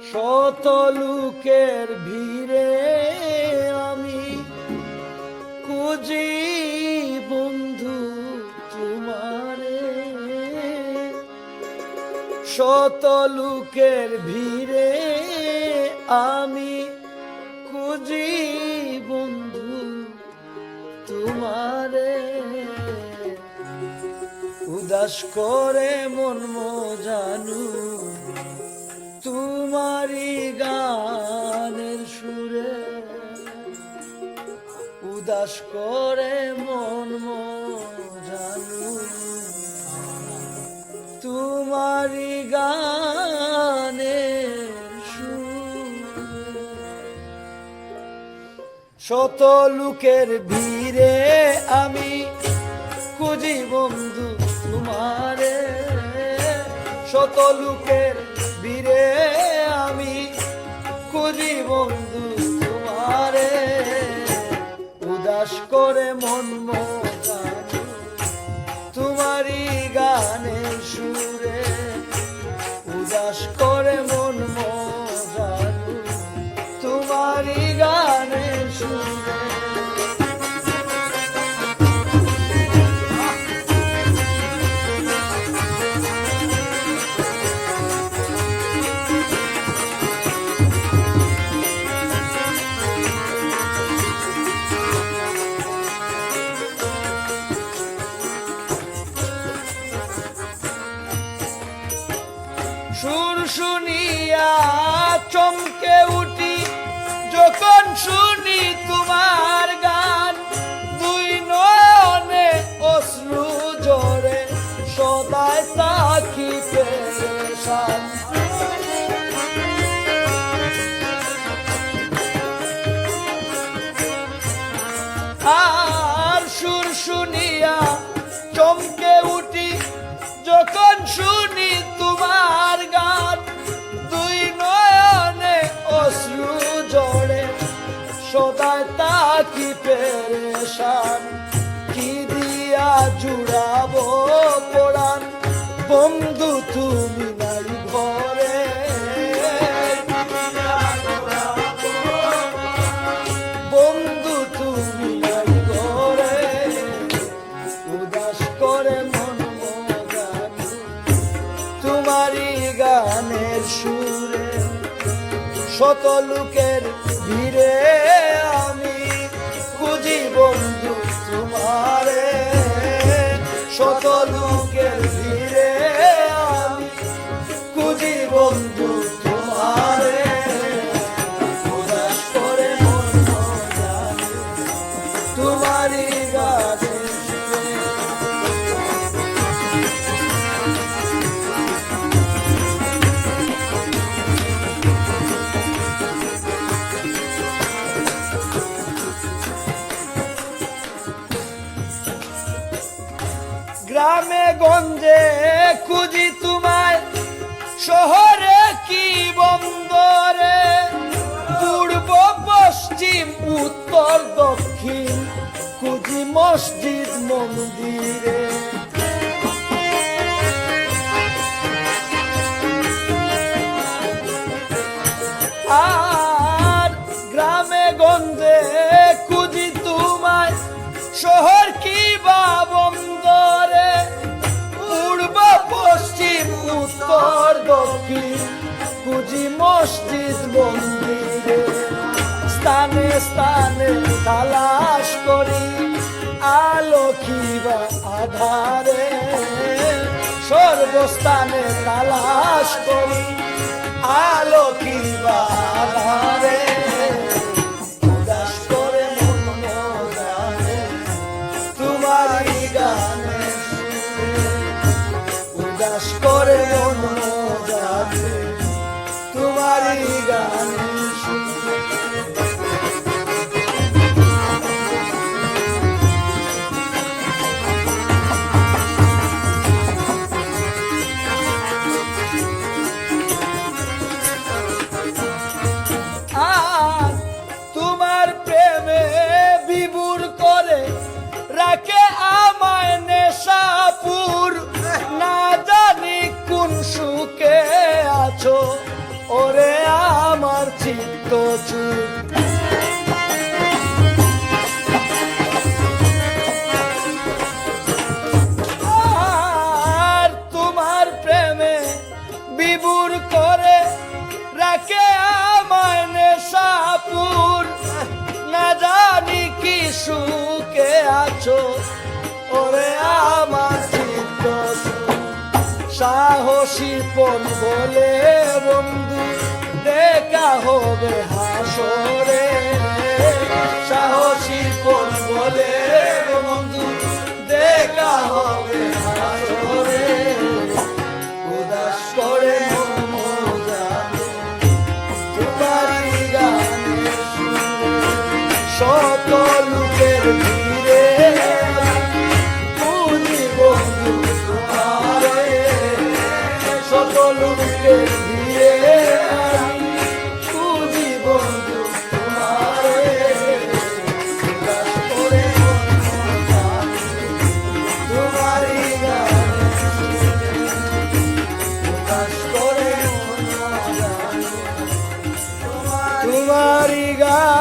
শত লোকের ভিড়ে আমি খুঁজি বন্ধু তোমারে, শত লোকের ভিড়ে আমি খুঁজি বন্ধু তোমারে। উদাস করে মন মজানু তোমারি গানের সুরে, উদাস করে মন মজানু তোমারি গানের সুরে। শত লোকের ভিড়ে আমি খুঁজি বন্ধু তোমারে, শত লোকের ভিড়ে আমি খুঁজি বন্ধু তোমারে। উদাস করে মন মজানু তোমারি গানের সুরে, উদাস করে মন মজানু তোমারি গানের সুরে। সুর শুনিয়া চমকে উঠি যখন শুনি তোমার গান, দুই নয়নে অশ্রু ঝরে সদাই তাকি পেরেশান। আর সুর শুনিয়া চমকে উঠি যখন শুনি তোমার গান, দুই নয়নে অশ্রু ঝরে সদাই তাকি পেরেশান। কি দিয়া জুড়াবো পরাণ বন্ধু তুমি নাই ঘরে, বন্ধু তুমি নাই ঘরে। উদাস করে মন মজানু তোমারি গানের সুরে, শত লোকের ভিড়ে আমি খুঁজি বন্ধু তোমারে, শত লোকের ভিড়ে আমি খুঁজি বন্ধু তোমারে। উদাস করে মন মজানু তোমারি গানের সুরে। গ্রামে গঞ্জে খুঁজি তোমায়, শহরে কি বন্দরে, পূর্ব পশ্চিম উত্তর দক্ষিণ খুঁজি মসজিদ মন্দিরে। আর গ্রামে গঞ্জে খুঁজি তোমায়, শহর কি বা বন্দরে, পূর্ব পশ্চিম উত্তর দক্ষিণ খুঁজি মসজিদ মন্দিরে। স্থানে স্থানে তালাশ করি আলো কি বা আধারে, সর্বস্থানে তালাশ করি আলো কি বা আধারে। উদাস করে মন মজানু তোমারি গানের সুরে, উদাস করে মন মজানু তোমারি গানের সুরে। তোমার প্রেমে বিভোর করে রাখে আমায় নেশাপুর, না জানি কোন সুখে আছো ও ওরে আমার চিত্ত চুর আর তোমার প্রেমে বিবুর করে রাখে আমায় নেশাপুর না জানি কি সুখে আছো ওরে আমার চিত্ত সাহসী পণ বলে বন্ধু দেখা হবে হাসরে সাহসী পণ বলে বন্ধু দেখা হবে হাসরে উদাস করে মন জানে তোমারই গানে শত লোকের ভিড়ে বুঝি বন্ধু তোমারে শত লোকের ভিড়ে বুঝি বন্ধু তোমারে উদাস করে মন জানে তোমারই গানে উদাস করে মন জানে তোমারই গানে